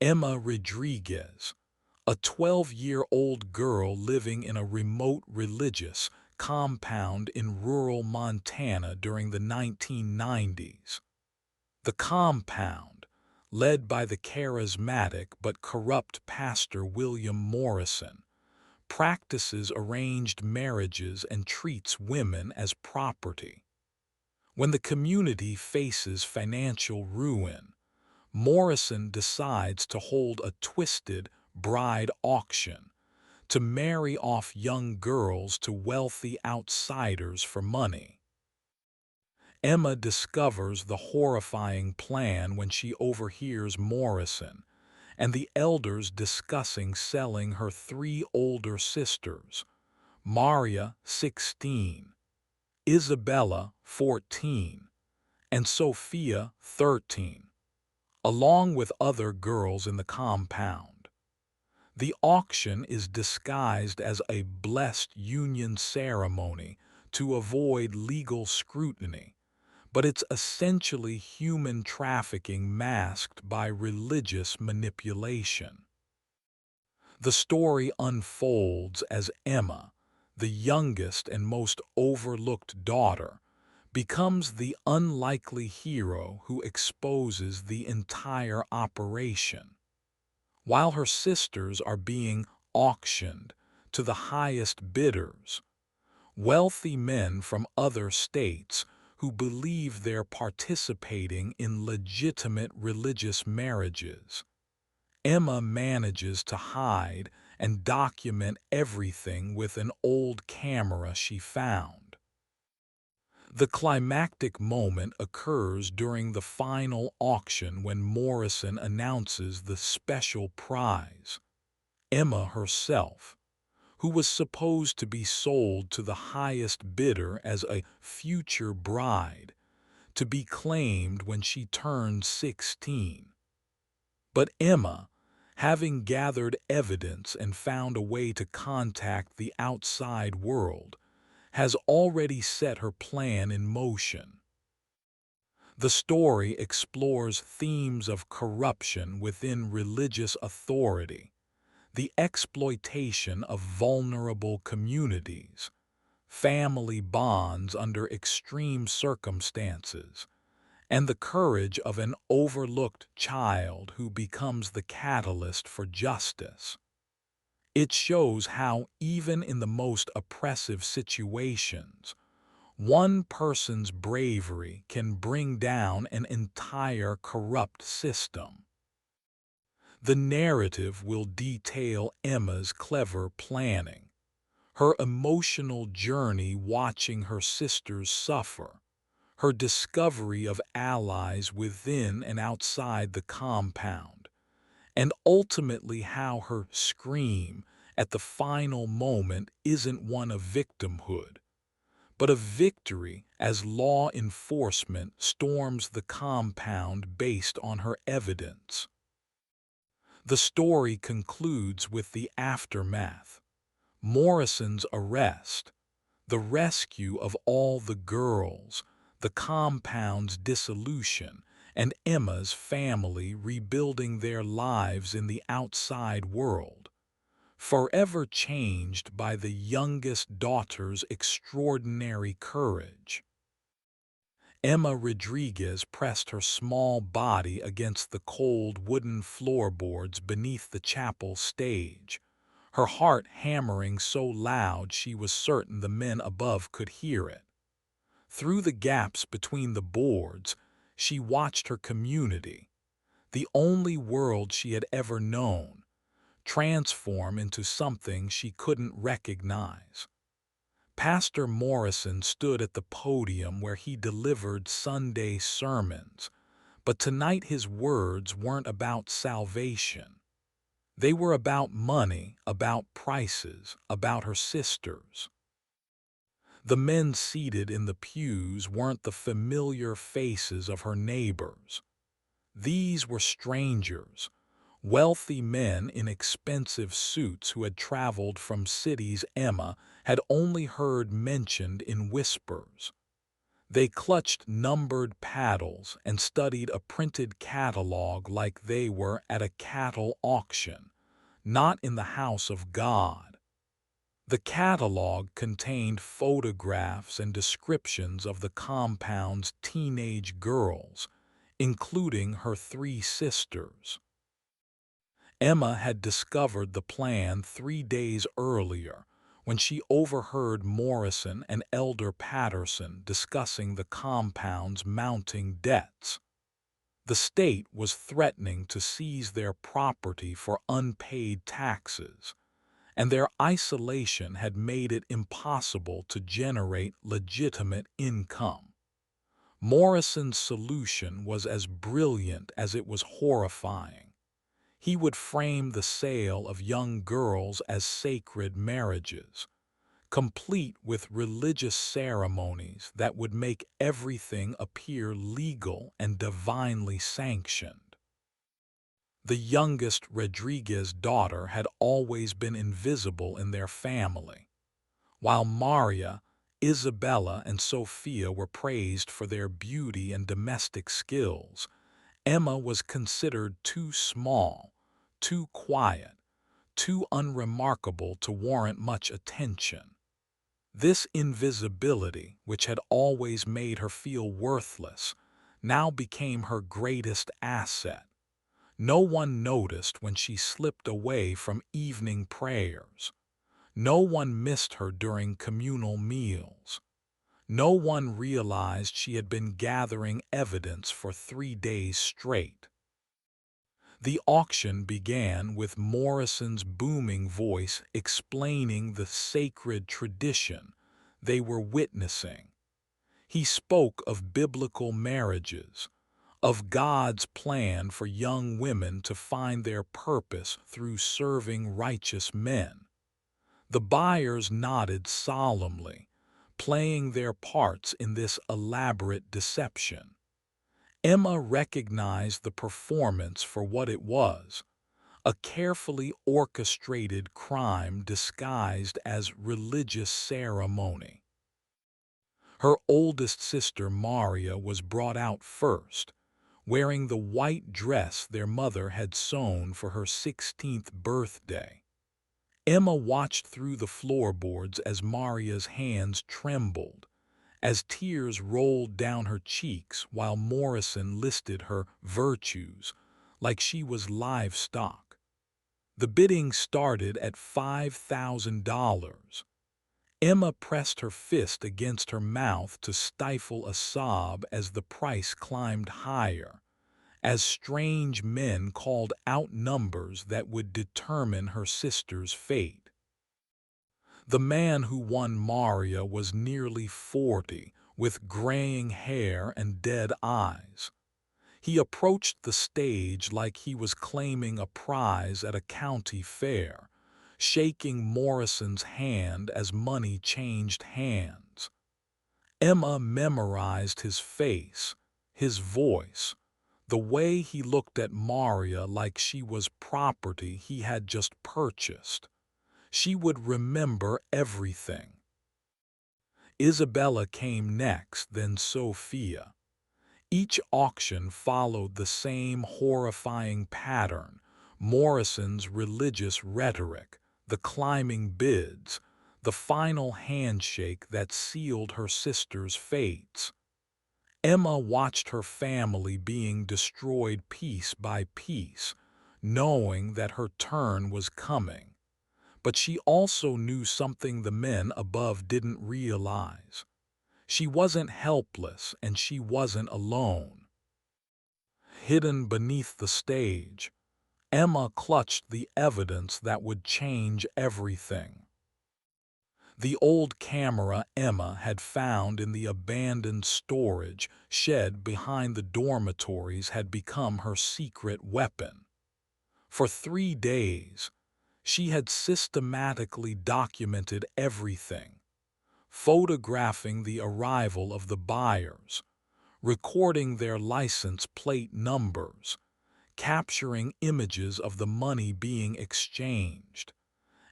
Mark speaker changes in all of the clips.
Speaker 1: Emma Rodriguez, a 12-year-old girl living in a remote religious compound in rural Montana during the 1990s. The compound, led by the charismatic but corrupt Pastor William Morrison, practices arranged marriages and treats women as property. When the community faces financial ruin, Morrison decides to hold a twisted bride auction to marry off young girls to wealthy outsiders for money. Emma discovers the horrifying plan when she overhears Morrison and the elders discussing selling her three older sisters, Maria, 16, Isabella, 14, and Sophia, 13, along with other girls in the compound. The auction is disguised as a blessed union ceremony to avoid legal scrutiny, but it's essentially human trafficking masked by religious manipulation. The story unfolds as Emma, the youngest and most overlooked daughter, becomes the unlikely hero who exposes the entire operation. While her sisters are being auctioned to the highest bidders, wealthy men from other states who believe they're participating in legitimate religious marriages, Emma manages to hide and document everything with an old camera she found. The climactic moment occurs during the final auction when Morrison announces the special prize. Emma herself, who was supposed to be sold to the highest bidder as a future bride, to be claimed when she turned 16. But Emma, having gathered evidence and found a way to contact the outside world, has already set her plan in motion. The story explores themes of corruption within religious authority, the exploitation of vulnerable communities, family bonds under extreme circumstances, and the courage of an overlooked child who becomes the catalyst for justice. It shows how, even in the most oppressive situations, one person's bravery can bring down an entire corrupt system. The narrative will detail Emma's clever planning, her emotional journey watching her sisters suffer, her discovery of allies within and outside the compound, and ultimately how her scream at the final moment isn't one of victimhood, but a victory as law enforcement storms the compound based on her evidence. The story concludes with the aftermath: Morrison's arrest, the rescue of all the girls, the compound's dissolution, and Emma's family rebuilding their lives in the outside world, forever changed by the youngest daughter's extraordinary courage. Emma Rodriguez pressed her small body against the cold wooden floorboards beneath the chapel stage, her heart hammering so loud she was certain the men above could hear it. Through the gaps between the boards, she watched her community, the only world she had ever known, transform into something she couldn't recognize. Pastor Morrison stood at the podium where he delivered Sunday sermons, but tonight his words weren't about salvation. They were about money, about prices, about her sisters. The men seated in the pews weren't the familiar faces of her neighbors. These were strangers, wealthy men in expensive suits who had traveled from cities Emma had only heard mentioned in whispers. They clutched numbered paddles and studied a printed catalog like they were at a cattle auction, not in the house of God. The catalog contained photographs and descriptions of the compound's teenage girls, including her three sisters. Emma had discovered the plan 3 days earlier when she overheard Morrison and Elder Patterson discussing the compound's mounting debts. The state was threatening to seize their property for unpaid taxes, and their isolation had made it impossible to generate legitimate income. Morrison's solution was as brilliant as it was horrifying. He would frame the sale of young girls as sacred marriages, complete with religious ceremonies that would make everything appear legal and divinely sanctioned. The youngest Rodriguez daughter had always been invisible in their family. While Maria, Isabella, and Sophia were praised for their beauty and domestic skills, Emma was considered too small, too quiet, too unremarkable to warrant much attention. This invisibility, which had always made her feel worthless, now became her greatest asset. No one noticed when she slipped away from evening prayers. No one missed her during communal meals. No one realized she had been gathering evidence for 3 days straight. The auction began with Morrison's booming voice explaining the sacred tradition they were witnessing. He spoke of biblical marriages, of God's plan for young women to find their purpose through serving righteous men. The buyers nodded solemnly, playing their parts in this elaborate deception. Emma recognized the performance for what it was, a carefully orchestrated crime disguised as religious ceremony. Her oldest sister Maria was brought out first, wearing the white dress their mother had sewn for her 16th birthday. Emma watched through the floorboards as Maria's hands trembled, as tears rolled down her cheeks while Morrison listed her virtues like she was livestock. The bidding started at $5,000. Emma pressed her fist against her mouth to stifle a sob as the price climbed higher, as strange men called out numbers that would determine her sister's fate. The man who won Maria was nearly 40, with graying hair and dead eyes. He approached the stage like he was claiming a prize at a county fair, shaking Morrison's hand as money changed hands. Emma memorized his face, his voice, the way he looked at Maria like she was property he had just purchased. She would remember everything. Isabella came next, then Sophia. Each auction followed the same horrifying pattern: Morrison's religious rhetoric, the climbing bids, the final handshake that sealed her sister's fates. Emma watched her family being destroyed piece by piece, knowing that her turn was coming. But she also knew something the men above didn't realize. She wasn't helpless and she wasn't alone. Hidden beneath the stage, Emma clutched the evidence that would change everything. The old camera Emma had found in the abandoned storage shed behind the dormitories had become her secret weapon. For 3 days, she had systematically documented everything, photographing the arrival of the buyers, recording their license plate numbers, capturing images of the money being exchanged,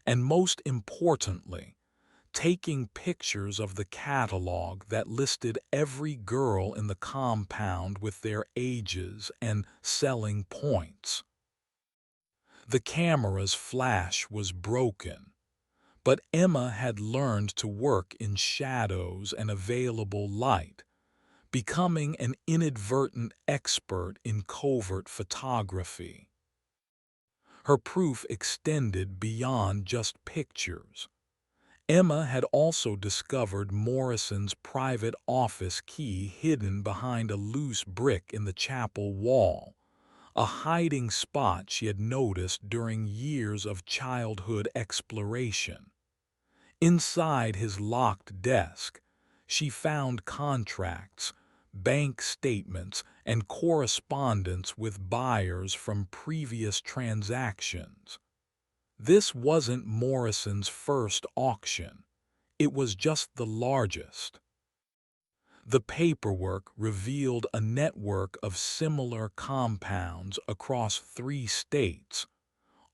Speaker 1: and most importantly, taking pictures of the catalog that listed every girl in the compound with their ages and selling points. The camera's flash was broken, but Emma had learned to work in shadows and available light, becoming an inadvertent expert in covert photography. Her proof extended beyond just pictures. Emma had also discovered Morrison's private office key hidden behind a loose brick in the chapel wall, a hiding spot she had noticed during years of childhood exploration. Inside his locked desk, she found contracts, bank statements, and correspondence with buyers from previous transactions. This wasn't Morrison's first auction. It was just the largest. The paperwork revealed a network of similar compounds across 3 states,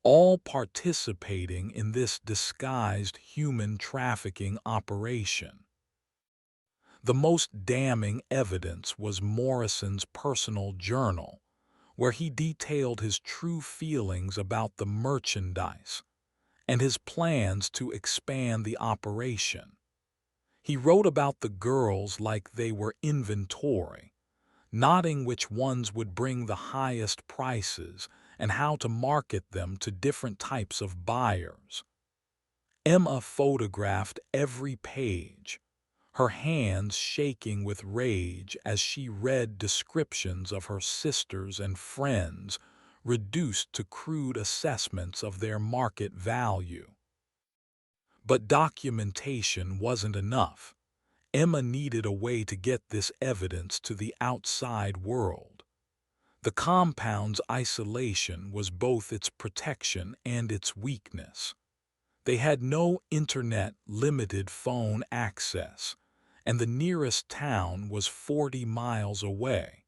Speaker 1: all participating in this disguised human trafficking operation. The most damning evidence was Morrison's personal journal, where he detailed his true feelings about the merchandise and his plans to expand the operation. He wrote about the girls like they were inventory, noting which ones would bring the highest prices and how to market them to different types of buyers. Emma photographed every page, her hands shaking with rage as she read descriptions of her sisters and friends, reduced to crude assessments of their market value. But documentation wasn't enough. Emma needed a way to get this evidence to the outside world. The compound's isolation was both its protection and its weakness. They had no internet, limited phone access, and the nearest town was 40 miles away.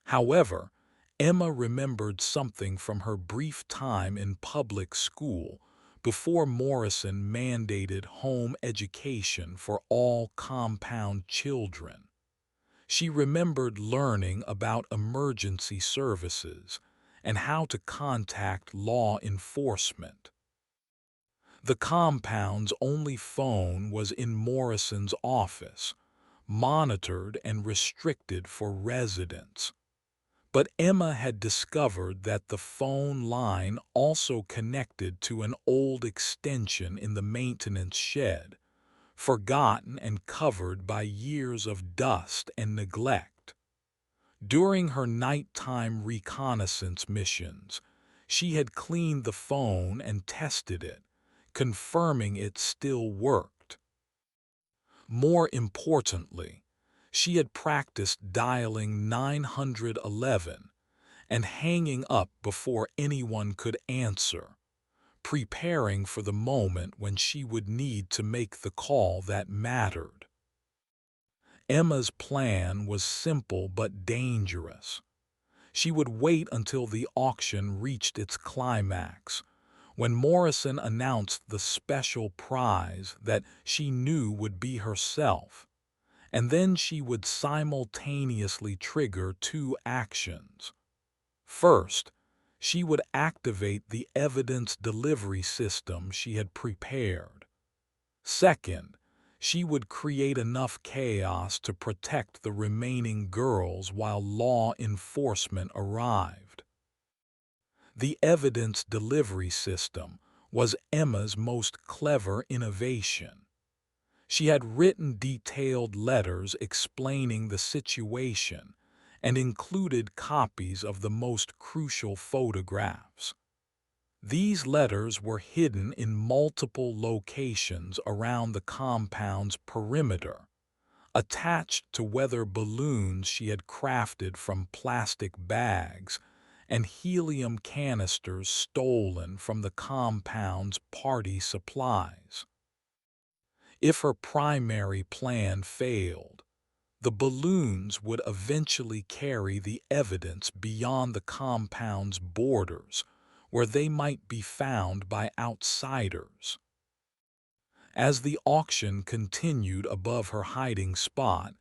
Speaker 1: However, Emma remembered something from her brief time in public school before Morrison mandated home education for all compound children. She remembered learning about emergency services and how to contact law enforcement. The compound's only phone was in Morrison's office, monitored and restricted for residents. But Emma had discovered that the phone line also connected to an old extension in the maintenance shed, forgotten and covered by years of dust and neglect. During her nighttime reconnaissance missions, she had cleaned the phone and tested it, confirming it still worked. More importantly, she had practiced dialing 911 and hanging up before anyone could answer, preparing for the moment when she would need to make the call that mattered. Emma's plan was simple but dangerous. She would wait until the auction reached its climax, when Morrison announced the special prize that she knew would be herself, and then she would simultaneously trigger 2 actions. First, she would activate the evidence delivery system she had prepared. Second, she would create enough chaos to protect the remaining girls while law enforcement arrived. The evidence delivery system was Emma's most clever innovation. She had written detailed letters explaining the situation and included copies of the most crucial photographs. These letters were hidden in multiple locations around the compound's perimeter, attached to weather balloons she had crafted from plastic bags and helium canisters stolen from the compound's party supplies. If her primary plan failed, the balloons would eventually carry the evidence beyond the compound's borders, where they might be found by outsiders. As the auction continued above her hiding spot,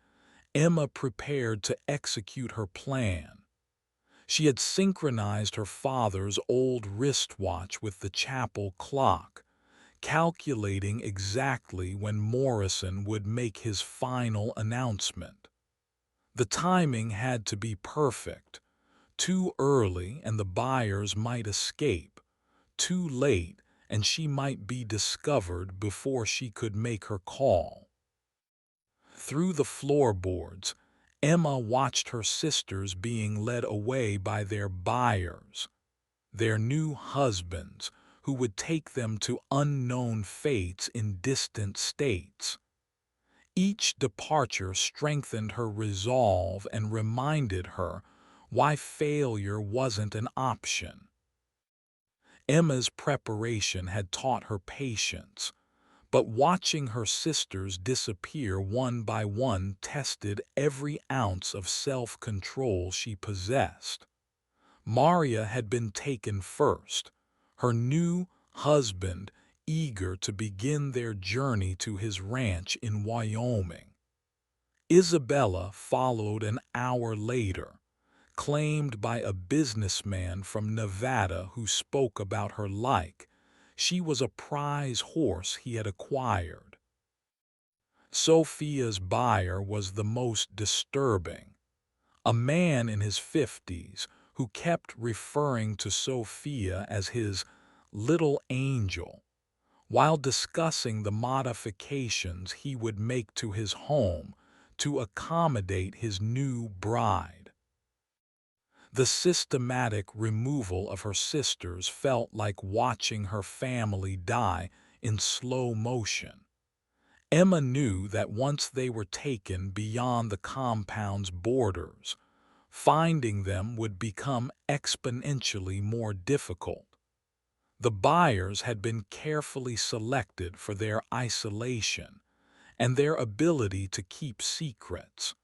Speaker 1: Emma prepared to execute her plan. She had synchronized her father's old wristwatch with the chapel clock, calculating exactly when Morrison would make his final announcement. The timing had to be perfect. Too early and the buyers might escape. Too late and she might be discovered before she could make her call. Through the floorboards, Emma watched her sisters being led away by their buyers, their new husbands, who would take them to unknown fates in distant states. Each departure strengthened her resolve and reminded her why failure wasn't an option. Emma's preparation had taught her patience, but watching her sisters disappear one by one tested every ounce of self-control she possessed. Maria had been taken first, her new husband eager to begin their journey to his ranch in Wyoming. Isabella followed an hour later, claimed by a businessman from Nevada who spoke about her like she was a prize horse he had acquired. Sophia's buyer was the most disturbing, a man in his 50s who kept referring to Sophia as his little angel, while discussing the modifications he would make to his home to accommodate his new bride. The systematic removal of her sisters felt like watching her family die in slow motion. Emma knew that once they were taken beyond the compound's borders, finding them would become exponentially more difficult. The buyers had been carefully selected for their isolation and their ability to keep secrets.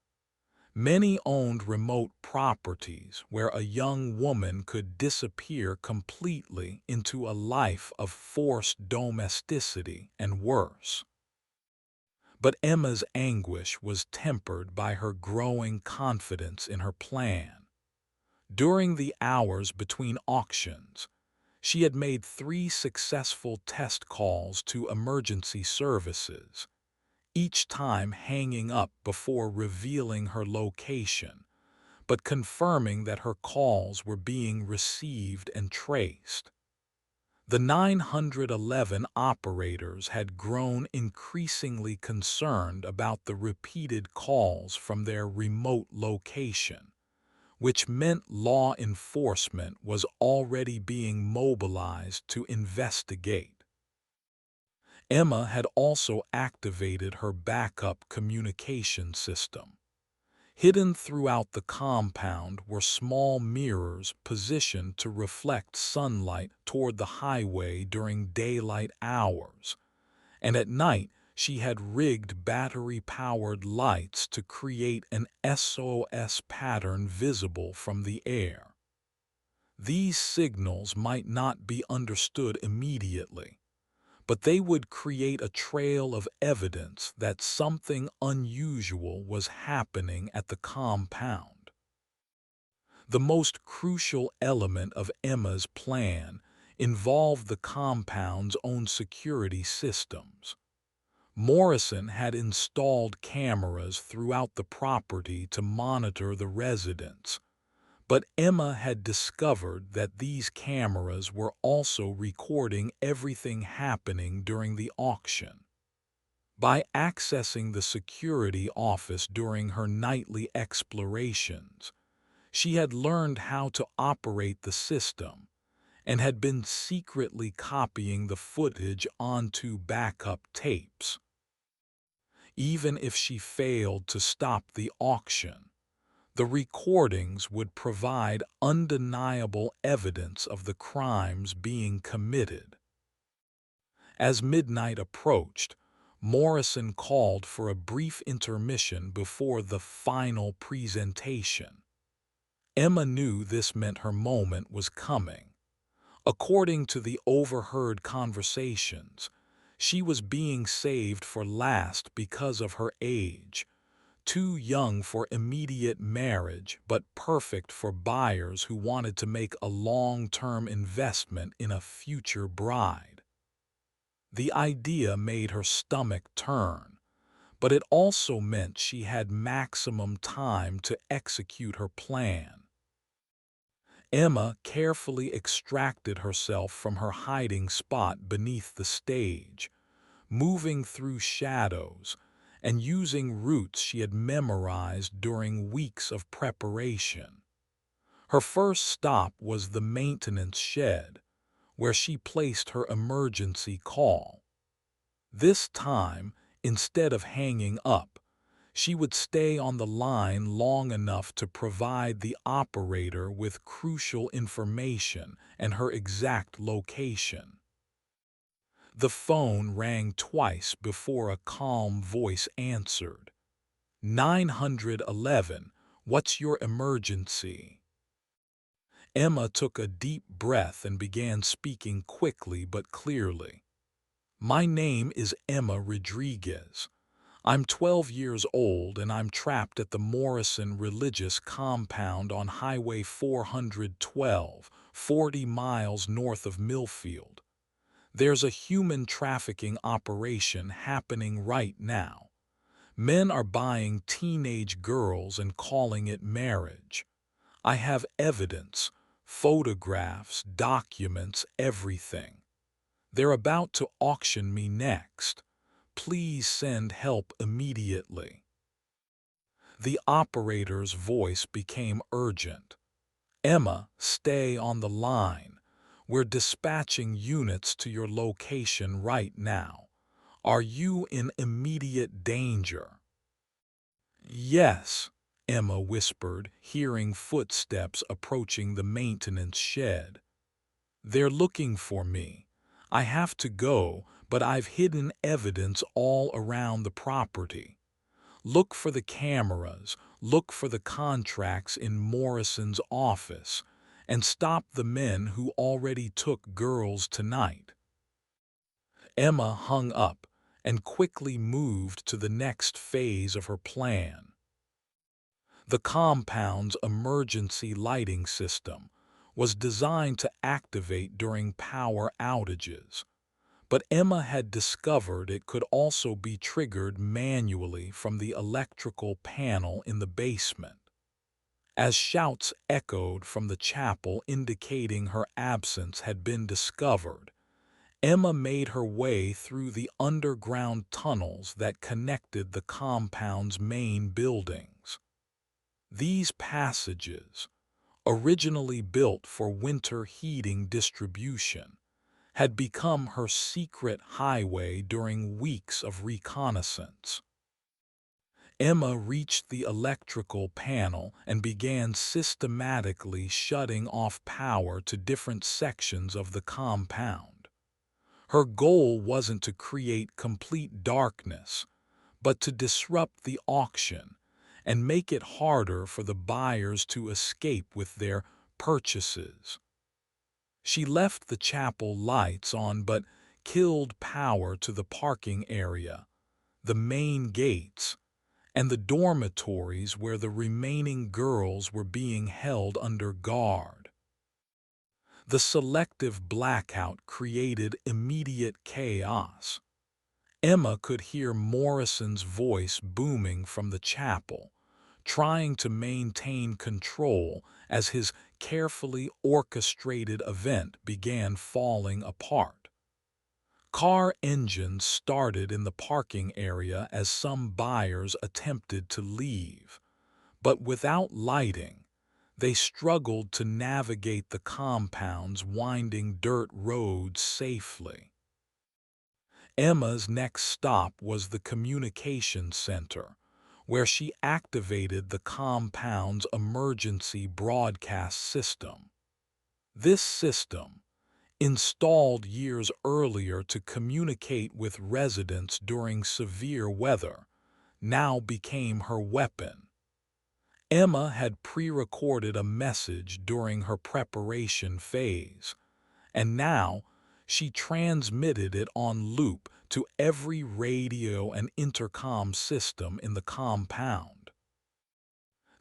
Speaker 1: Many owned remote properties where a young woman could disappear completely into a life of forced domesticity and worse. But Emma's anguish was tempered by her growing confidence in her plan. During the hours between auctions, she had made 3 successful test calls to emergency services, each time hanging up before revealing her location, but confirming that her calls were being received and traced. The 911 operators had grown increasingly concerned about the repeated calls from their remote location, which meant law enforcement was already being mobilized to investigate. Emma had also activated her backup communication system. Hidden throughout the compound were small mirrors positioned to reflect sunlight toward the highway during daylight hours, and at night she had rigged battery-powered lights to create an SOS pattern visible from the air. These signals might not be understood immediately, but they would create a trail of evidence that something unusual was happening at the compound. The most crucial element of Emma's plan involved the compound's own security systems. Morrison had installed cameras throughout the property to monitor the residents, but Emma had discovered that these cameras were also recording everything happening during the auction. By accessing the security office during her nightly explorations, she had learned how to operate the system and had been secretly copying the footage onto backup tapes. Even if she failed to stop the auction, the recordings would provide undeniable evidence of the crimes being committed. As midnight approached, Morrison called for a brief intermission before the final presentation. Emma knew this meant her moment was coming. According to the overheard conversations, She was being saved for last because of her age, too young for immediate marriage but perfect for buyers who wanted to make a long-term investment in a future bride. The idea made her stomach turn, but it also meant she had maximum time to execute her plan. Emma carefully extracted herself from her hiding spot beneath the stage, moving through shadows and using routes she had memorized during weeks of preparation. Her first stop was the maintenance shed, where she placed her emergency call. This time, instead of hanging up, she would stay on the line long enough to provide the operator with crucial information and her exact location. The phone rang twice before a calm voice answered. 911, what's your emergency? Emma took a deep breath and began speaking quickly but clearly. My name is Emma Rodriguez. I'm 12 years old and I'm trapped at the Morrison Religious Compound on Highway 412, 40 miles north of Millfield. There's a human trafficking operation happening right now. Men are buying teenage girls and calling it marriage. I have evidence, photographs, documents, everything. They're about to auction me next. Please send help immediately. The operator's voice became urgent. Emma, stay on the line. We're dispatching units to your location right now. Are you in immediate danger? Yes, Emma whispered, hearing footsteps approaching the maintenance shed. They're looking for me. I have to go, but I've hidden evidence all around the property. Look for the cameras, look for the contracts in Morrison's office, and stop the men who already took girls tonight. Emma hung up and quickly moved to the next phase of her plan. The compound's emergency lighting system was designed to activate during power outages, but Emma had discovered it could also be triggered manually from the electrical panel in the basement. As shouts echoed from the chapel indicating her absence had been discovered, Emma made her way through the underground tunnels that connected the compound's main buildings. These passages, originally built for winter heating distribution, had become her secret highway during weeks of reconnaissance. Emma reached the electrical panel and began systematically shutting off power to different sections of the compound. Her goal wasn't to create complete darkness, but to disrupt the auction and make it harder for the buyers to escape with their purchases. She left the chapel lights on but killed power to the parking area, the main gates, and the dormitories where the remaining girls were being held under guard. The selective blackout created immediate chaos. Emma could hear Morrison's voice booming from the chapel, trying to maintain control as his carefully orchestrated event began falling apart. Car engines started in the parking area as some buyers attempted to leave, but without lighting, they struggled to navigate the compound's winding dirt roads safely. Emma's next stop was the communications center, where she activated the compound's emergency broadcast system. This system, installed years earlier to communicate with residents during severe weather, now became her weapon. Emma had pre-recorded a message during her preparation phase, and now she transmitted it on loop to every radio and intercom system in the compound.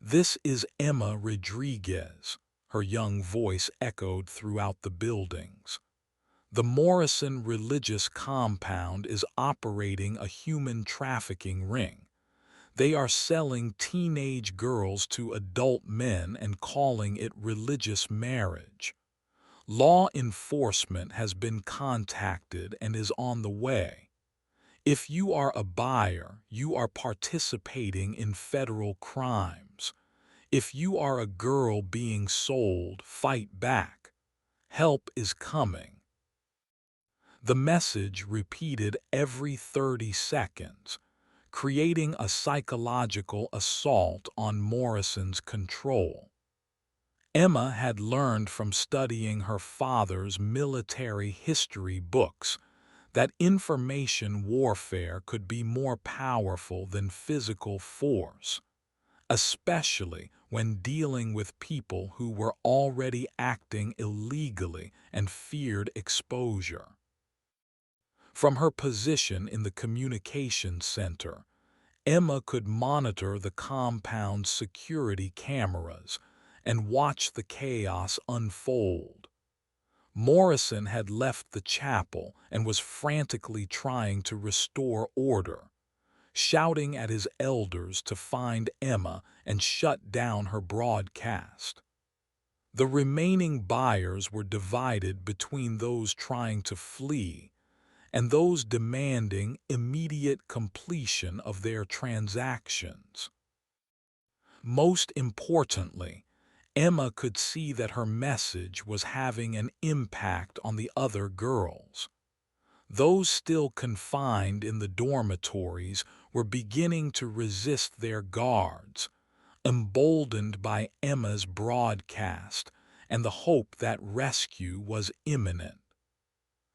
Speaker 1: "This is Emma Rodriguez," her young voice echoed throughout the buildings. "The Morrison Religious Compound is operating a human trafficking ring. They are selling teenage girls to adult men and calling it religious marriage. Law enforcement has been contacted and is on the way. If you are a buyer, you are participating in federal crimes. If you are a girl being sold, fight back. Help is coming." The message repeated every 30 seconds, creating a psychological assault on Morrison's control. Emma had learned from studying her father's military history books that information warfare could be more powerful than physical force, especially when dealing with people who were already acting illegally and feared exposure. From her position in the communications center, Emma could monitor the compound's security cameras and watch the chaos unfold. Morrison had left the chapel and was frantically trying to restore order, shouting at his elders to find Emma and shut down her broadcast. The remaining buyers were divided between those trying to flee and those demanding immediate completion of their transactions. Most importantly, Emma could see that her message was having an impact on the other girls. Those still confined in the dormitories were beginning to resist their guards, emboldened by Emma's broadcast and the hope that rescue was imminent.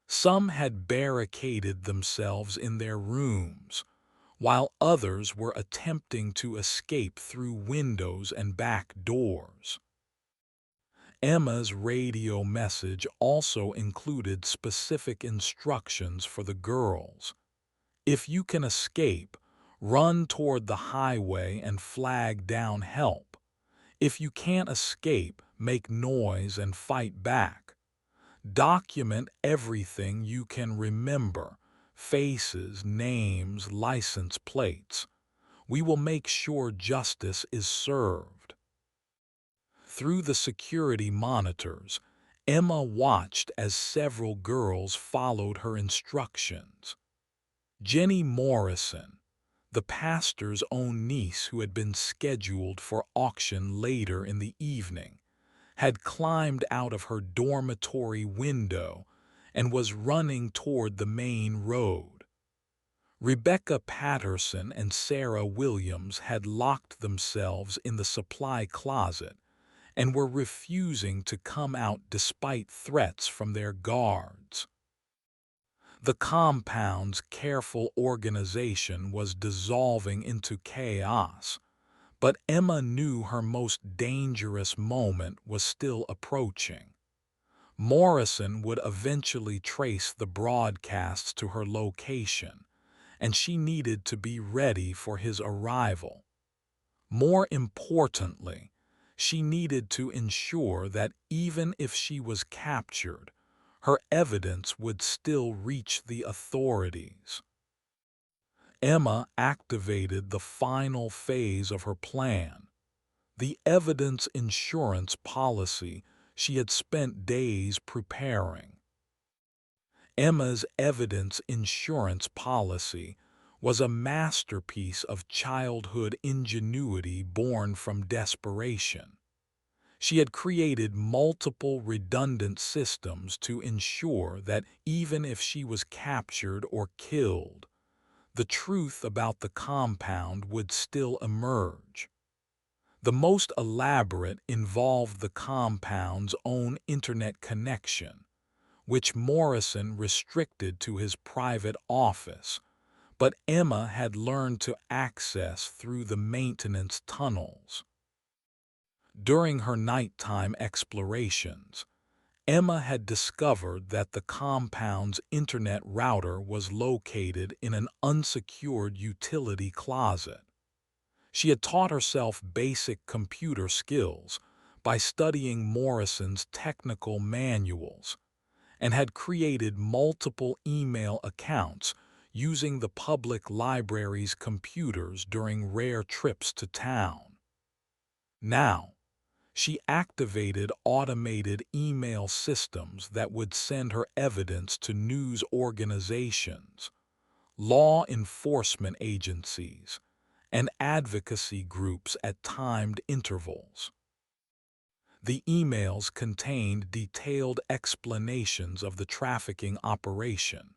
Speaker 1: Some had barricaded themselves in their rooms, while others were attempting to escape through windows and back doors. Emma's radio message also included specific instructions for the girls. "If you can escape, run toward the highway and flag down help. If you can't escape, make noise and fight back. Document everything you can remember: faces, names, license plates. We will make sure justice is served." Through the security monitors, Emma watched as several girls followed her instructions. Jenny Morrison, the pastor's own niece who had been scheduled for auction later in the evening, had climbed out of her dormitory window and was running toward the main road. Rebecca Patterson and Sarah Williams had locked themselves in the supply closet and were refusing to come out despite threats from their guards. The compound's careful organization was dissolving into chaos, but Emma knew her most dangerous moment was still approaching. Morrison would eventually trace the broadcasts to her location, and she needed to be ready for his arrival. More importantly, she needed to ensure that even if she was captured, her evidence would still reach the authorities. Emma activated the final phase of her plan, the evidence insurance policy she had spent days preparing. Emma's evidence insurance policy was a masterpiece of childhood ingenuity born from desperation. She had created multiple redundant systems to ensure that even if she was captured or killed, the truth about the compound would still emerge. The most elaborate involved the compound's own internet connection, which Morrison restricted to his private office, but Emma had learned to access through the maintenance tunnels. During her nighttime explorations, Emma had discovered that the compound's internet router was located in an unsecured utility closet. She had taught herself basic computer skills by studying Morrison's technical manuals and had created multiple email accounts using the public library's computers during rare trips to town. Now, she activated automated email systems that would send her evidence to news organizations, law enforcement agencies, and advocacy groups at timed intervals. The emails contained detailed explanations of the trafficking operation,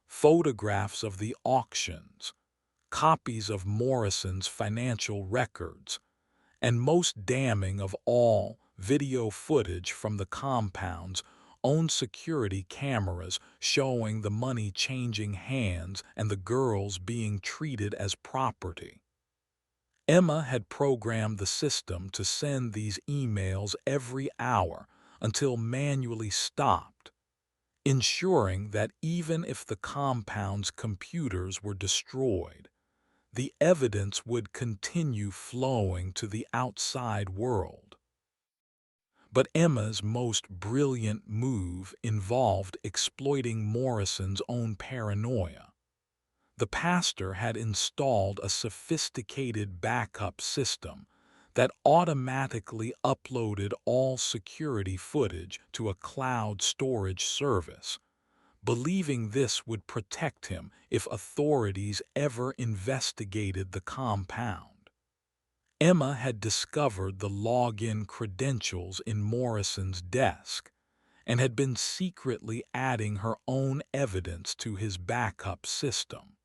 Speaker 1: photographs of the auctions, copies of Morrison's financial records, and most damning of all, video footage from the compound's own security cameras showing the money changing hands and the girls being treated as property. Emma had programmed the system to send these emails every hour until manually stopped, ensuring that even if the compound's computers were destroyed, the evidence would continue flowing to the outside world. But Emma's most brilliant move involved exploiting Morrison's own paranoia. The pastor had installed a sophisticated backup system that automatically uploaded all security footage to a cloud storage service, believing this would protect him if authorities ever investigated the compound. Emma had discovered the login credentials in Morrison's desk and had been secretly adding her own evidence to his backup system.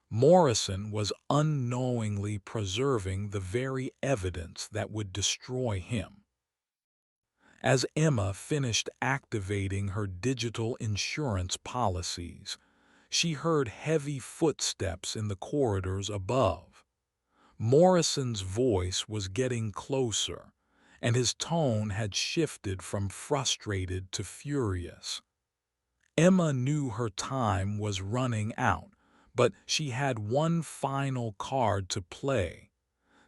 Speaker 1: Morrison was unknowingly preserving the very evidence that would destroy him. As Emma finished activating her digital insurance policies, she heard heavy footsteps in the corridors above. Morrison's voice was getting closer, and his tone had shifted from frustrated to furious. Emma knew her time was running out, but she had one final card to play,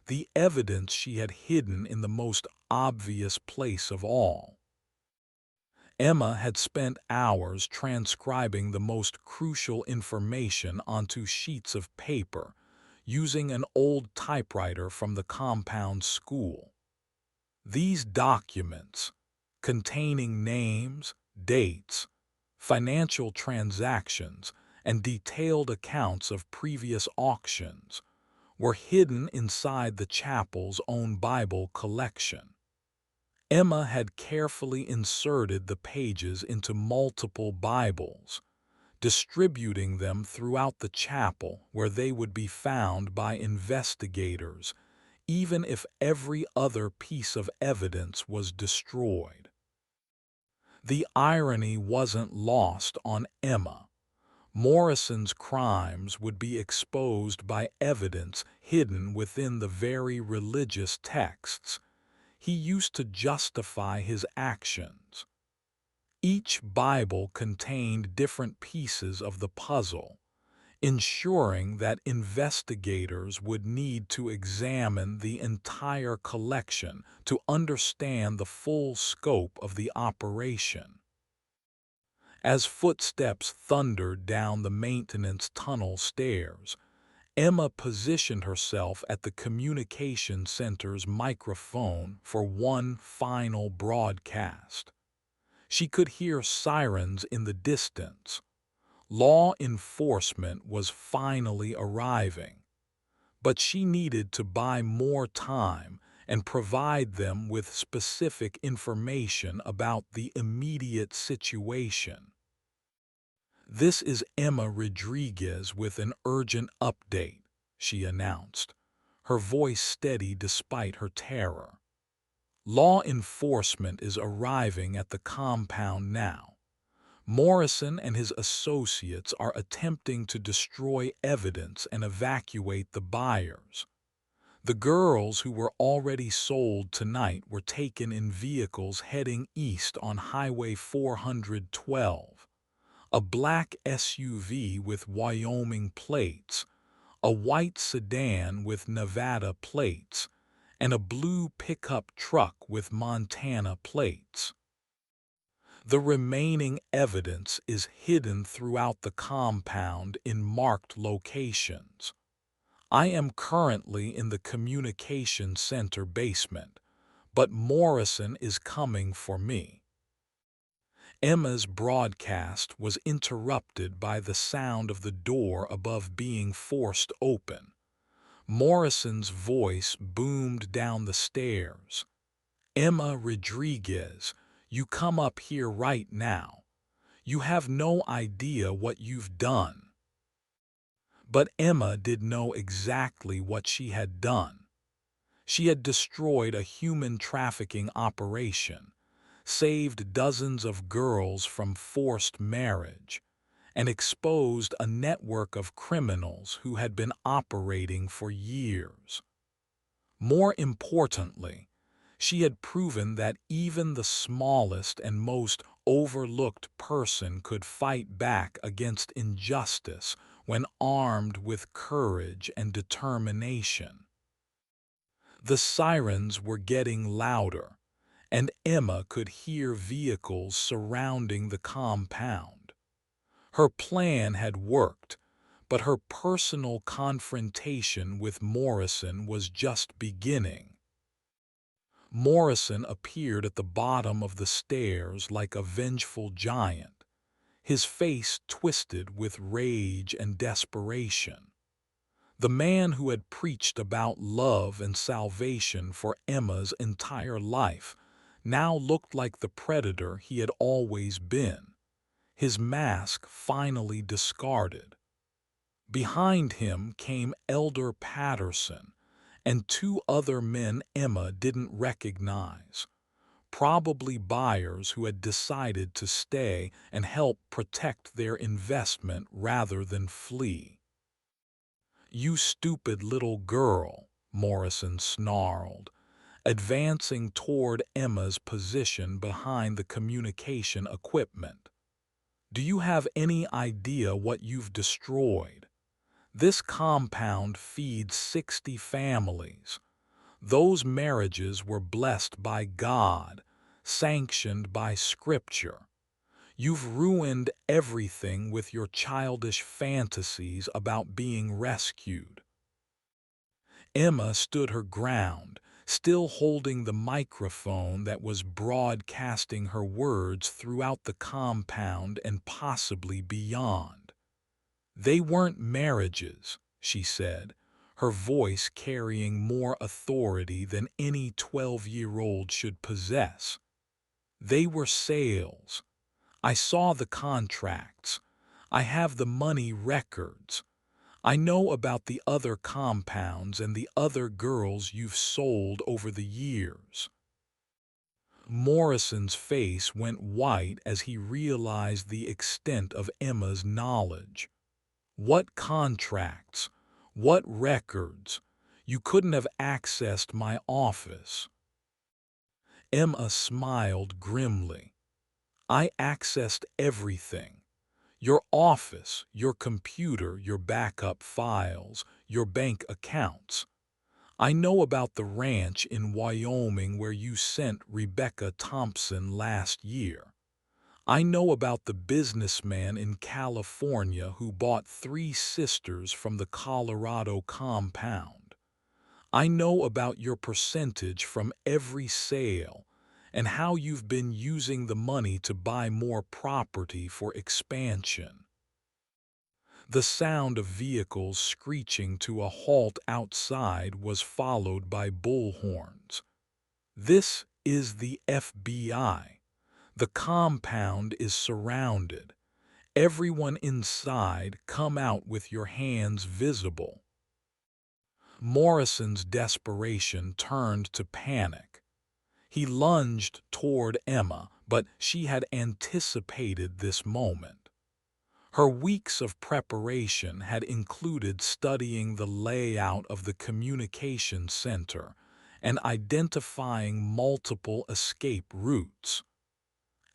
Speaker 1: the evidence she had hidden in the most obvious place of all. Emma had spent hours transcribing the most crucial information onto sheets of paper, using an old typewriter from the compound school. These documents, containing names, dates, financial transactions, and detailed accounts of previous auctions, were hidden inside the chapel's own Bible collection. Emma had carefully inserted the pages into multiple Bibles, distributing them throughout the chapel where they would be found by investigators, even if every other piece of evidence was destroyed. The irony wasn't lost on Emma. Morrison's crimes would be exposed by evidence hidden within the very religious texts he used to justify his actions. Each Bible contained different pieces of the puzzle, ensuring that investigators would need to examine the entire collection to understand the full scope of the operation. As footsteps thundered down the maintenance tunnel stairs, Emma positioned herself at the communication center's microphone for one final broadcast. She could hear sirens in the distance. Law enforcement was finally arriving, but she needed to buy more time and provide them with specific information about the immediate situation. "This is Emma Rodriguez with an urgent update," she announced, her voice steady despite her terror. "Law enforcement is arriving at the compound now. Morrison and his associates are attempting to destroy evidence and evacuate the buyers. The girls who were already sold tonight were taken in vehicles heading east on Highway 412, a black SUV with Wyoming plates, a white sedan with Nevada plates, and a blue pickup truck with Montana plates. The remaining evidence is hidden throughout the compound in marked locations. I am currently in the communication center basement, but Morrison is coming for me. Emma's broadcast was interrupted by the sound of the door above being forced open. Morrison's voice boomed down the stairs. "Emma Rodriguez, you come up here right now. You have no idea what you've done." But Emma did know exactly what she had done. She had destroyed a human trafficking operation, saved dozens of girls from forced marriage, and exposed a network of criminals who had been operating for years. More importantly, she had proven that even the smallest and most overlooked person could fight back against injustice when armed with courage and determination. The sirens were getting louder, and Emma could hear vehicles surrounding the compound. Her plan had worked, but her personal confrontation with Morrison was just beginning. Morrison appeared at the bottom of the stairs like a vengeful giant, his face twisted with rage and desperation. The man who had preached about love and salvation for Emma's entire life now looked like the predator he had always been, his mask finally discarded. Behind him came Elder Patterson and two other men Emma didn't recognize, probably buyers who had decided to stay and help protect their investment rather than flee. "You stupid little girl," Morrison snarled, advancing toward Emma's position behind the communication equipment. "Do you have any idea what you've destroyed? This compound feeds 60 families. Those marriages were blessed by God, sanctioned by Scripture. You've ruined everything with your childish fantasies about being rescued." Emma stood her ground, still holding the microphone that was broadcasting her words throughout the compound and possibly beyond. "They weren't marriages," she said, her voice carrying more authority than any 12-year-old should possess. "They were sales. I saw the contracts. I have the money records. I know about the other compounds and the other girls you've sold over the years." Morrison's face went white as he realized the extent of Emma's knowledge. "What contracts? What records? You couldn't have accessed my office." Emma smiled grimly. "I accessed everything. Your office, your computer, your backup files, your bank accounts. I know about the ranch in Wyoming where you sent Rebecca Thompson last year. I know about the businessman in California who bought 3 sisters from the Colorado compound. I know about your percentage from every sale and how you've been using the money to buy more property for expansion." The sound of vehicles screeching to a halt outside was followed by bullhorns. "This is the FBI. The compound is surrounded. Everyone inside, come out with your hands visible." Morrison's desperation turned to panic. He lunged toward Emma, but she had anticipated this moment. Her weeks of preparation had included studying the layout of the communication center and identifying multiple escape routes.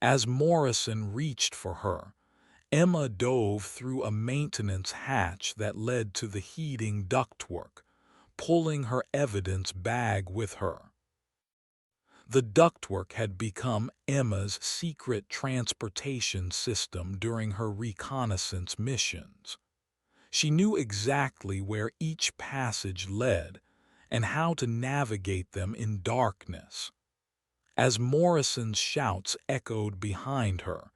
Speaker 1: As Morrison reached for her, Emma dove through a maintenance hatch that led to the heating ductwork, pulling her evidence bag with her. The ductwork had become Emma's secret transportation system during her reconnaissance missions. She knew exactly where each passage led and how to navigate them in darkness. As Morrison's shouts echoed behind her,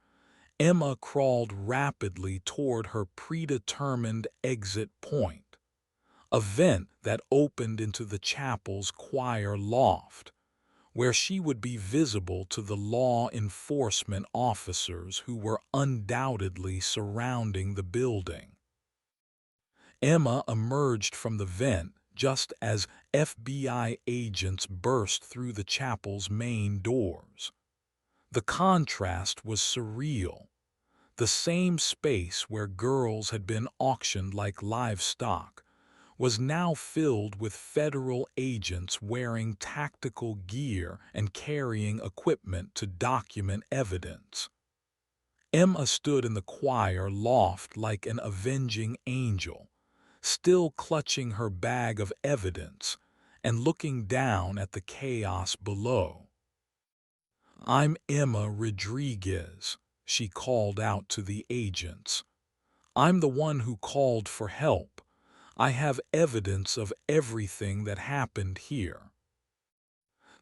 Speaker 1: Emma crawled rapidly toward her predetermined exit point, a vent that opened into the chapel's choir loft, where she would be visible to the law enforcement officers who were undoubtedly surrounding the building. Emma emerged from the vent just as FBI agents burst through the chapel's main doors. The contrast was surreal. The same space where girls had been auctioned like livestock was now filled with federal agents wearing tactical gear and carrying equipment to document evidence. Emma stood in the choir loft like an avenging angel, still clutching her bag of evidence and looking down at the chaos below. "I'm Emma Rodriguez," she called out to the agents. "I'm the one who called for help. I have evidence of everything that happened here."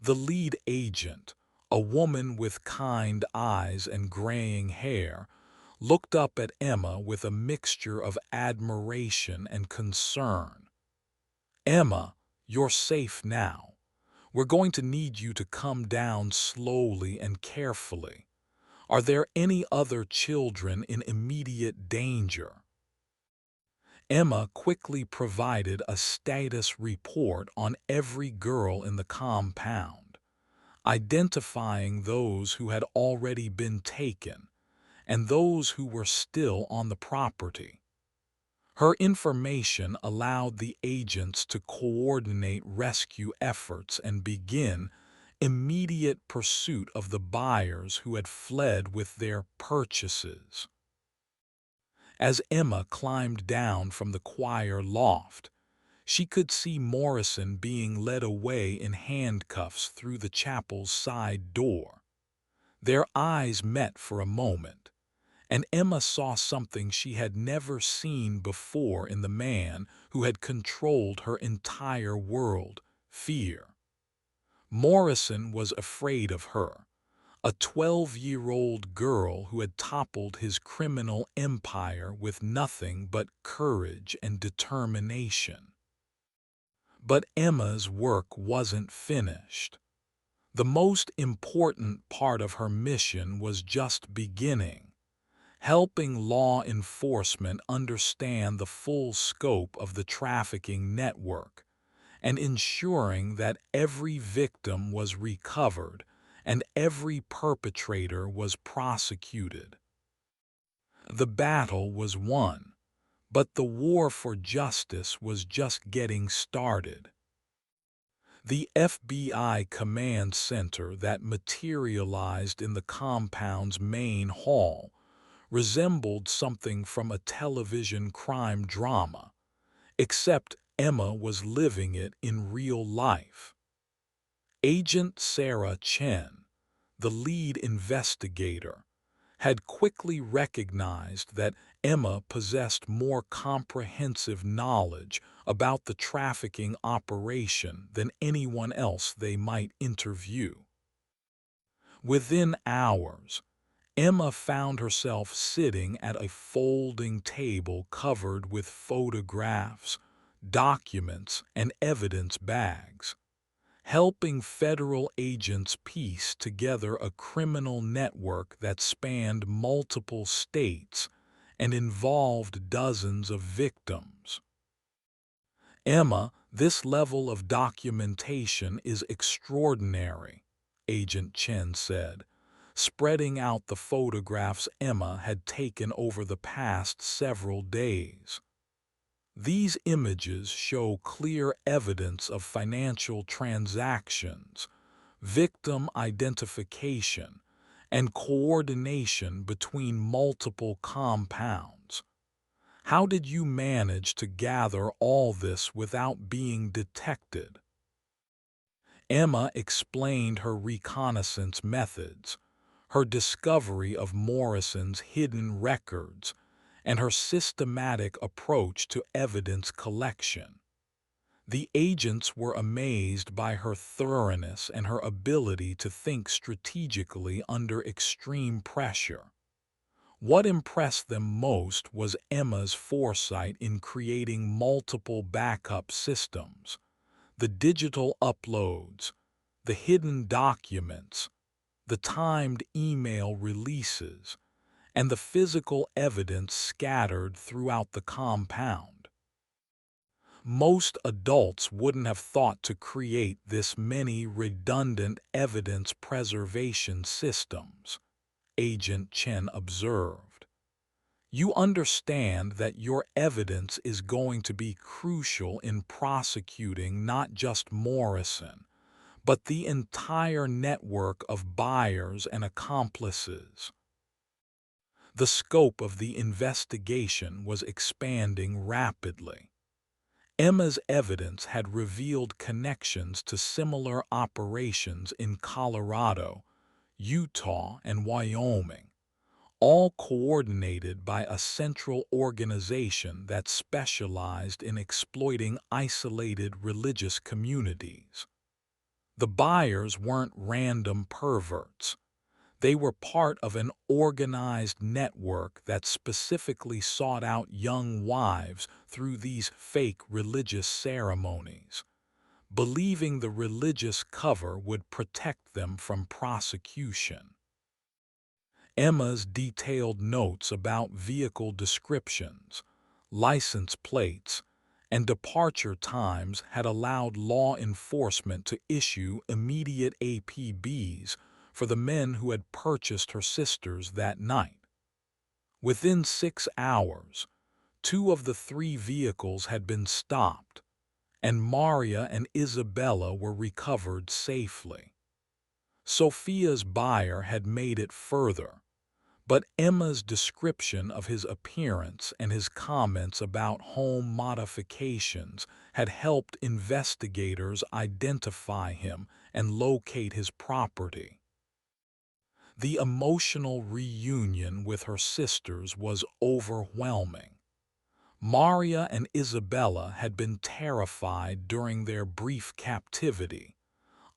Speaker 1: The lead agent, a woman with kind eyes and graying hair, looked up at Emma with a mixture of admiration and concern. "Emma, you're safe now. We're going to need you to come down slowly and carefully. Are there any other children in immediate danger?" Emma quickly provided a status report on every girl in the compound, identifying those who had already been taken and those who were still on the property. Her information allowed the agents to coordinate rescue efforts and begin immediate pursuit of the buyers who had fled with their purchases. As Emma climbed down from the choir loft, she could see Morrison being led away in handcuffs through the chapel's side door. Their eyes met for a moment, and Emma saw something she had never seen before in the man who had controlled her entire world: fear. Morrison was afraid of her, a 12-year-old girl who had toppled his criminal empire with nothing but courage and determination. But Emma's work wasn't finished. The most important part of her mission was just beginning, helping law enforcement understand the full scope of the trafficking network and ensuring that every victim was recovered and every perpetrator was prosecuted. The battle was won, but the war for justice was just getting started. The FBI command center that materialized in the compound's main hall resembled something from a television crime drama, except Emma was living it in real life. Agent Sarah Chen, the lead investigator, had quickly recognized that Emma possessed more comprehensive knowledge about the trafficking operation than anyone else they might interview. Within hours, Emma found herself sitting at a folding table covered with photographs, documents, and evidence bags, helping federal agents piece together a criminal network that spanned multiple states and involved dozens of victims. "Emma, this level of documentation is extraordinary," Agent Chen said, spreading out the photographs Emma had taken over the past several days. These images show clear evidence of financial transactions, victim identification, and coordination between multiple compounds. How did you manage to gather all this without being detected? Emma explained her reconnaissance methods, her discovery of Morrison's hidden records, and her systematic approach to evidence collection. The agents were amazed by her thoroughness and her ability to think strategically under extreme pressure. What impressed them most was Emma's foresight in creating multiple backup systems, the digital uploads, the hidden documents, the timed email releases, and the physical evidence scattered throughout the compound. Most adults wouldn't have thought to create this many redundant evidence preservation systems, Agent Chen observed. You understand that your evidence is going to be crucial in prosecuting not just Morrison, but the entire network of buyers and accomplices. The scope of the investigation was expanding rapidly. Emma's evidence had revealed connections to similar operations in Colorado, Utah, and Wyoming, all coordinated by a central organization that specialized in exploiting isolated religious communities. The buyers weren't random perverts. They were part of an organized network that specifically sought out young wives through these fake religious ceremonies, believing the religious cover would protect them from prosecution. Emma's detailed notes about vehicle descriptions, license plates, and departure times had allowed law enforcement to issue immediate APBs for the men who had purchased her sisters that night. Within 6 hours, 2 of the 3 vehicles had been stopped, and Maria and Isabella were recovered safely. Sophia's buyer had made it further, but Emma's description of his appearance and his comments about home modifications had helped investigators identify him and locate his property. The emotional reunion with her sisters was overwhelming. Maria and Isabella had been terrified during their brief captivity,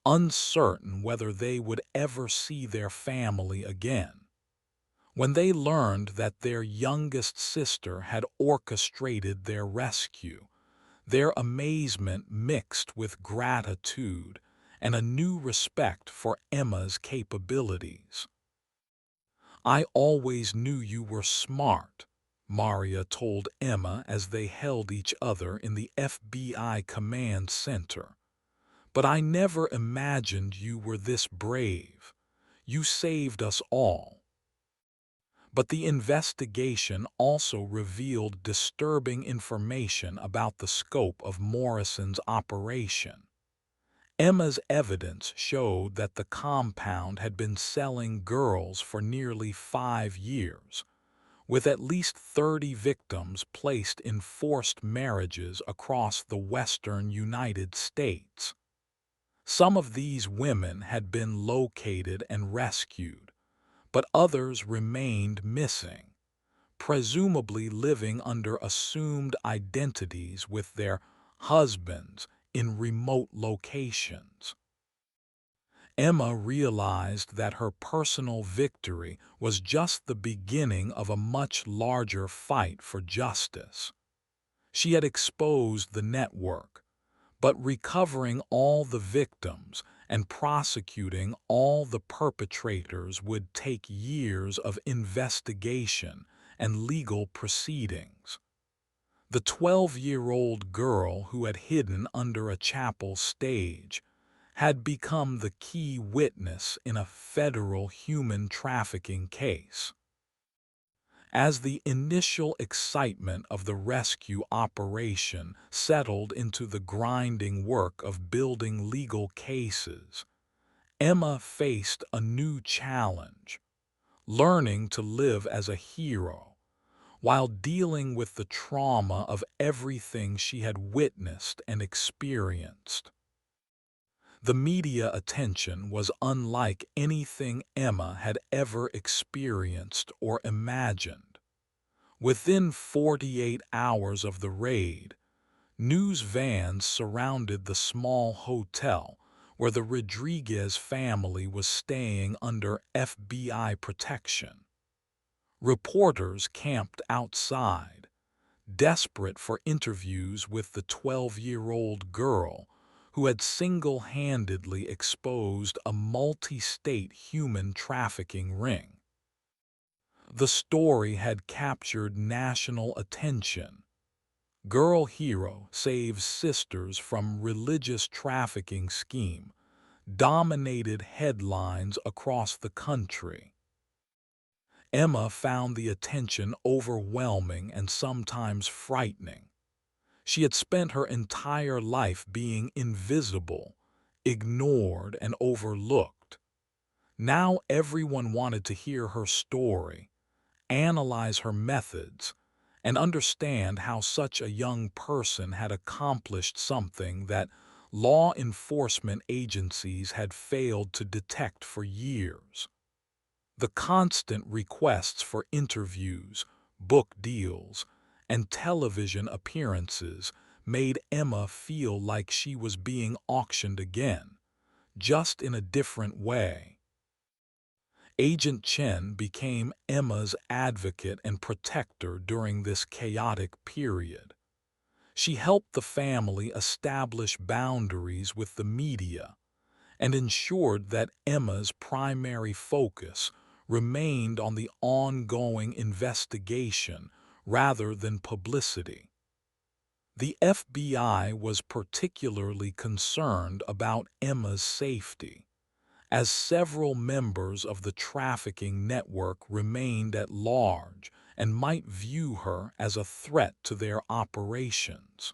Speaker 1: uncertain whether they would ever see their family again. When they learned that their youngest sister had orchestrated their rescue, their amazement mixed with gratitude and a new respect for Emma's capabilities. "I always knew you were smart," Maria told Emma as they held each other in the FBI command center. "But I never imagined you were this brave. You saved us all." But the investigation also revealed disturbing information about the scope of Morrison's operation. Emma's evidence showed that the compound had been selling girls for nearly 5 years, with at least 30 victims placed in forced marriages across the western United States. Some of these women had been located and rescued, but others remained missing, presumably living under assumed identities with their husbands in remote locations. Emma realized that her personal victory was just the beginning of a much larger fight for justice. She had exposed the network, but recovering all the victims and prosecuting all the perpetrators would take years of investigation and legal proceedings. The 12-year-old girl who had hidden under a chapel stage had become the key witness in a federal human trafficking case. As the initial excitement of the rescue operation settled into the grinding work of building legal cases, Emma faced a new challenge: learning to live as a hero while dealing with the trauma of everything she had witnessed and experienced. The media attention was unlike anything Emma had ever experienced or imagined. Within 48 hours of the raid, news vans surrounded the small hotel where the Rodriguez family was staying under FBI protection. Reporters camped outside, desperate for interviews with the 12-year-old girl who had single-handedly exposed a multi-state human trafficking ring. The story had captured national attention. Girl hero saves sisters from religious trafficking scheme dominated headlines across the country. Emma found the attention overwhelming and sometimes frightening. She had spent her entire life being invisible, ignored, and overlooked. Now everyone wanted to hear her story, analyze her methods, and understand how such a young person had accomplished something that law enforcement agencies had failed to detect for years. The constant requests for interviews, book deals, and television appearances made Emma feel like she was being auctioned again, just in a different way. Agent Chen became Emma's advocate and protector during this chaotic period. She helped the family establish boundaries with the media and ensured that Emma's primary focus remained on the ongoing investigation rather than publicity. The FBI was particularly concerned about Emma's safety, as several members of the trafficking network remained at large and might view her as a threat to their operations.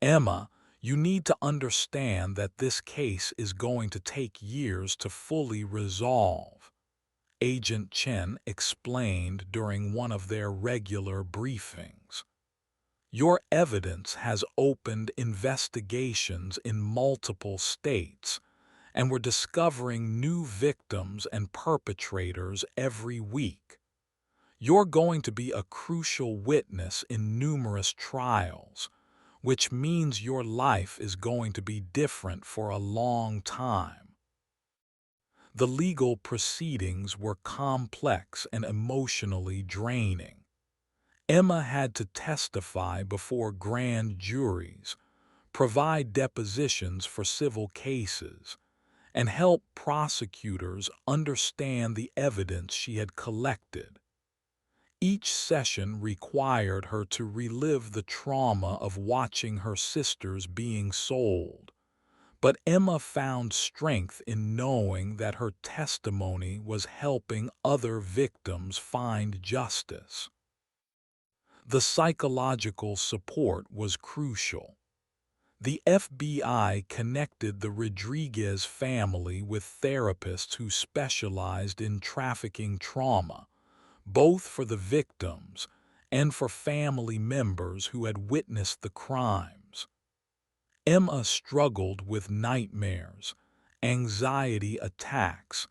Speaker 1: Emma, you need to understand that this case is going to take years to fully resolve, Agent Chen explained during one of their regular briefings. Your evidence has opened investigations in multiple states, and we're discovering new victims and perpetrators every week. You're going to be a crucial witness in numerous trials, which means your life is going to be different for a long time. The legal proceedings were complex and emotionally draining. Emma had to testify before grand juries, provide depositions for civil cases, and help prosecutors understand the evidence she had collected. Each session required her to relive the trauma of watching her sisters being sold, but Emma found strength in knowing that her testimony was helping other victims find justice. The psychological support was crucial. The FBI connected the Rodriguez family with therapists who specialized in trafficking trauma, both for the victims and for family members who had witnessed the crimes. Emma struggled with nightmares, anxiety attacks,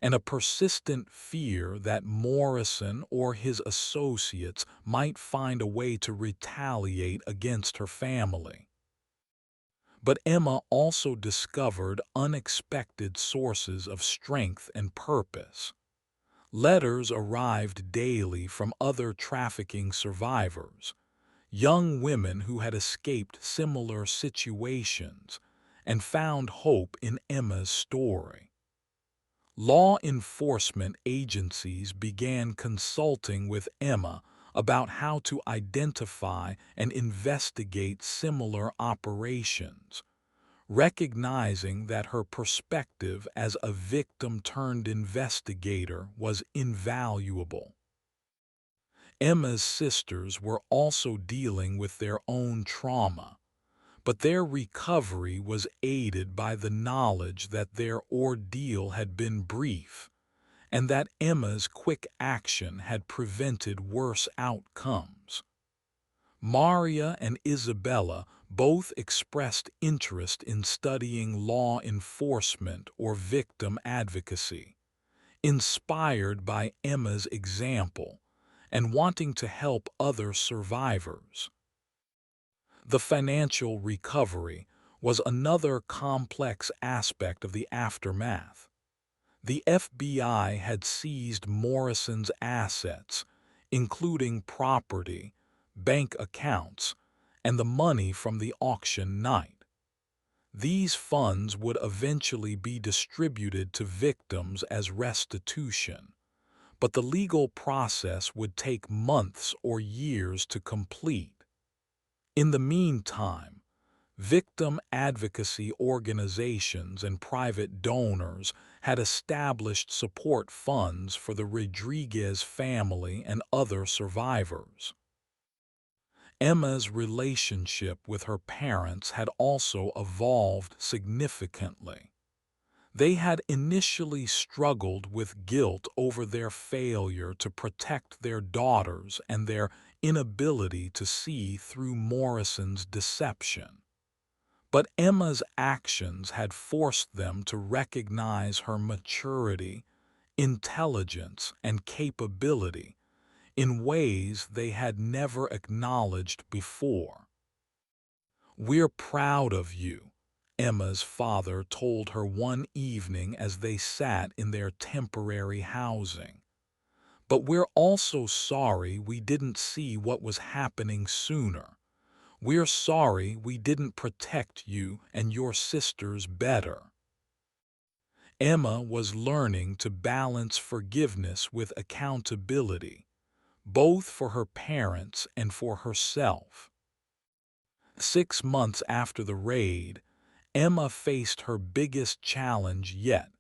Speaker 1: and a persistent fear that Morrison or his associates might find a way to retaliate against her family. But Emma also discovered unexpected sources of strength and purpose. Letters arrived daily from other trafficking survivors, young women who had escaped similar situations and found hope in Emma's story. Law enforcement agencies began consulting with Emma about how to identify and investigate similar operations, recognizing that her perspective as a victim-turned-investigator was invaluable. Emma's sisters were also dealing with their own trauma, but their recovery was aided by the knowledge that their ordeal had been brief and that Emma's quick action had prevented worse outcomes. Maria and Isabella both expressed interest in studying law enforcement or victim advocacy, inspired by Emma's example and wanting to help other survivors. The financial recovery was another complex aspect of the aftermath. The FBI had seized Morrison's assets, including property, bank accounts, and the money from the auction night. These funds would eventually be distributed to victims as restitution, but the legal process would take months or years to complete. In the meantime, victim advocacy organizations and private donors had established support funds for the Rodriguez family and other survivors. Emma's relationship with her parents had also evolved significantly. They had initially struggled with guilt over their failure to protect their daughters and their inability to see through Morrison's deception. But Emma's actions had forced them to recognize her maturity, intelligence, and capability in ways they had never acknowledged before. "We're proud of you," Emma's father told her one evening as they sat in their temporary housing. "But we're also sorry we didn't see what was happening sooner. We're sorry we didn't protect you and your sisters better." Emma was learning to balance forgiveness with accountability, both for her parents and for herself. 6 months after the raid, Emma faced her biggest challenge yet,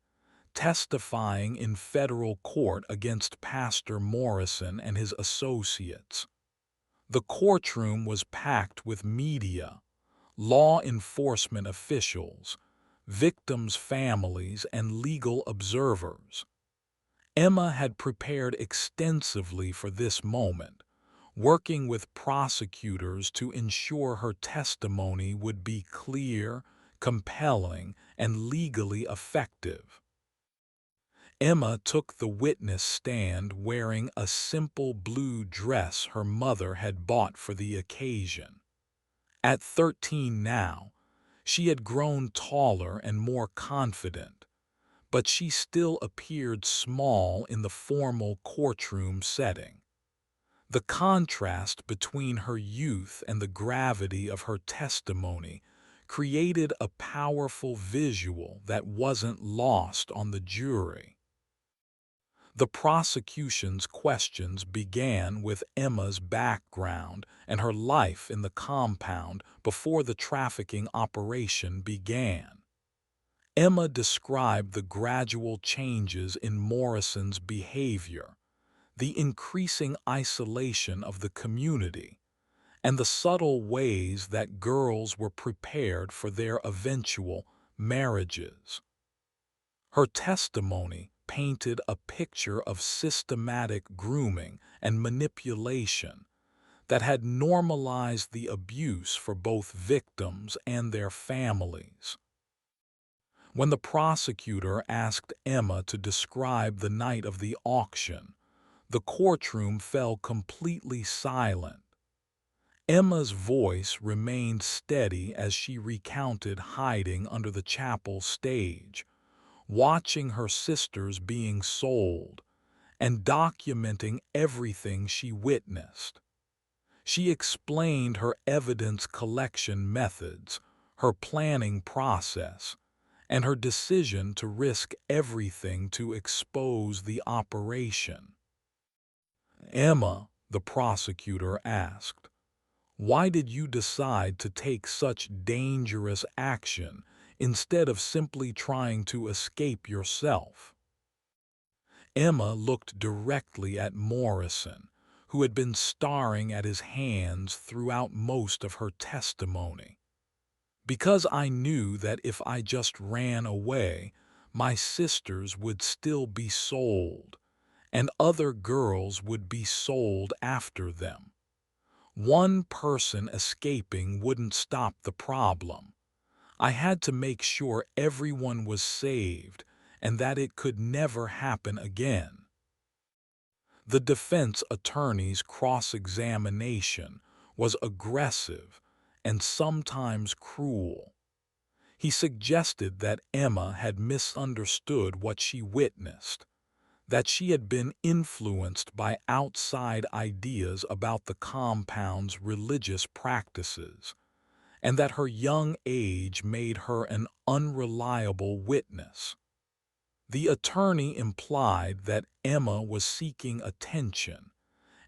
Speaker 1: testifying in federal court against Pastor Morrison and his associates. The courtroom was packed with media, law enforcement officials, victims' families, and legal observers. Emma had prepared extensively for this moment, working with prosecutors to ensure her testimony would be clear, compelling, and legally effective. Emma took the witness stand wearing a simple blue dress her mother had bought for the occasion. At 13 now, she had grown taller and more confident, but she still appeared small in the formal courtroom setting. The contrast between her youth and the gravity of her testimony created a powerful visual that wasn't lost on the jury. The prosecution's questions began with Emma's background and her life in the compound before the trafficking operation began. Emma described the gradual changes in Morrison's behavior, the increasing isolation of the community, and the subtle ways that girls were prepared for their eventual marriages. Her testimony painted a picture of systematic grooming and manipulation that had normalized the abuse for both victims and their families. When the prosecutor asked Emma to describe the night of the auction, the courtroom fell completely silent. Emma's voice remained steady as she recounted hiding under the chapel stage, watching her sisters being sold, and documenting everything she witnessed. She explained her evidence collection methods, her planning process, and her decision to risk everything to expose the operation. "Emma," the prosecutor asked, "why did you decide to take such dangerous action instead of simply trying to escape yourself. Emma looked directly at Morrison, who had been staring at his hands throughout most of her testimony. Because I knew that if I just ran away, my sisters would still be sold, and other girls would be sold after them. One person escaping wouldn't stop the problem. I had to make sure everyone was saved and that it could never happen again. The defense attorney's cross-examination was aggressive and sometimes cruel. He suggested that Emma had misunderstood what she witnessed, that she had been influenced by outside ideas about the compound's religious practices, and that her young age made her an unreliable witness. The attorney implied that Emma was seeking attention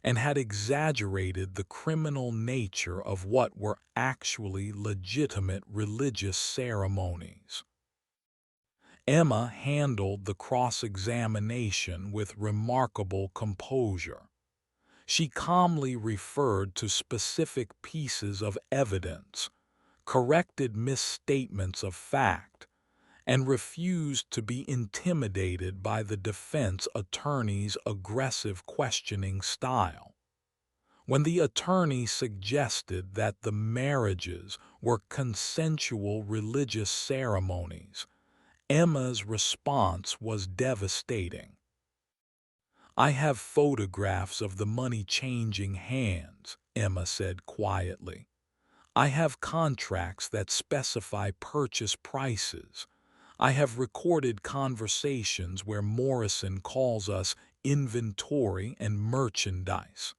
Speaker 1: and had exaggerated the criminal nature of what were actually legitimate religious ceremonies. Emma handled the cross-examination with remarkable composure. She calmly referred to specific pieces of evidence, corrected misstatements of fact, and refused to be intimidated by the defense attorney's aggressive questioning style. When the attorney suggested that the marriages were consensual religious ceremonies, Emma's response was devastating. "I have photographs of the money changing hands," Emma said quietly. "I have contracts that specify purchase prices. I have recorded conversations where Morrison calls us inventory and merchandise.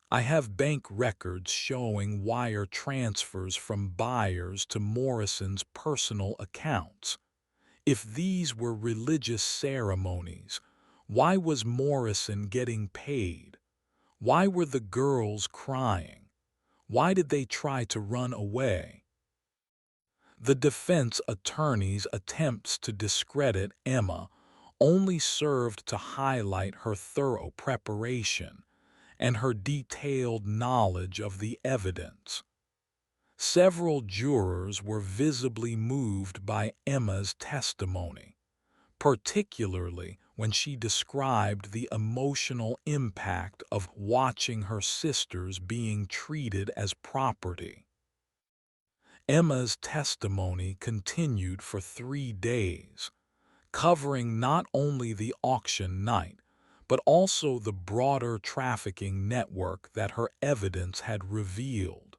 Speaker 1: I have bank records showing wire transfers from buyers to Morrison's personal accounts. If these were religious ceremonies, why was Morrison getting paid? Why were the girls crying? Why did they try to run away?" The defense attorney's attempts to discredit Emma only served to highlight her thorough preparation and her detailed knowledge of the evidence. Several jurors were visibly moved by Emma's testimony, particularly when she described the emotional impact of watching her sisters being treated as property. Emma's testimony continued for 3 days, covering not only the auction night, but also the broader trafficking network that her evidence had revealed.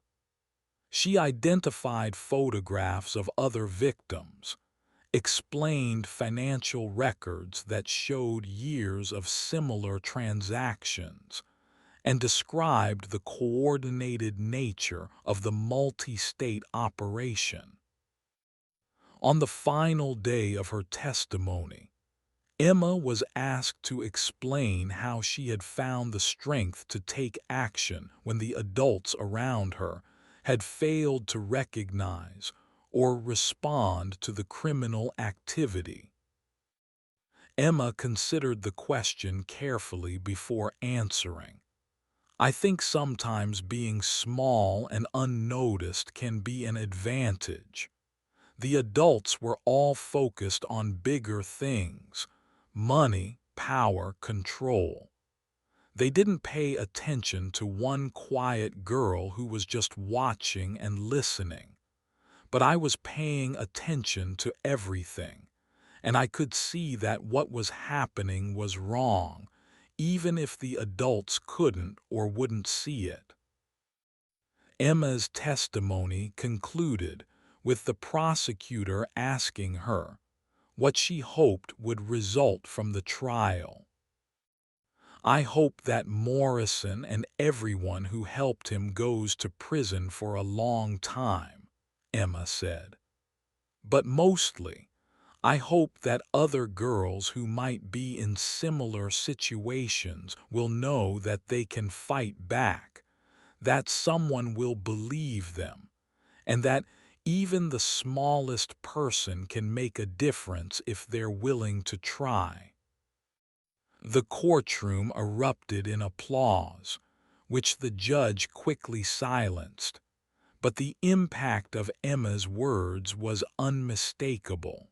Speaker 1: She identified photographs of other victims, explained financial records that showed years of similar transactions, and described the coordinated nature of the multi-state operation. On the final day of her testimony, Emma was asked to explain how she had found the strength to take action when the adults around her had failed to recognize or respond to the criminal activity. Emma considered the question carefully before answering. "I think sometimes being small and unnoticed can be an advantage. The adults were all focused on bigger things: money, power, control. They didn't pay attention to one quiet girl who was just watching and listening. But I was paying attention to everything, and I could see that what was happening was wrong, even if the adults couldn't or wouldn't see it." Emma's testimony concluded with the prosecutor asking her what she hoped would result from the trial. "I hope that Morrison and everyone who helped him goes to prison for a long time," Emma said. "But mostly, I hope that other girls who might be in similar situations will know that they can fight back, that someone will believe them, and that Even the smallest person can make a difference if they're willing to try. The courtroom erupted in applause, which the judge quickly silenced, but the impact of Emma's words was unmistakable.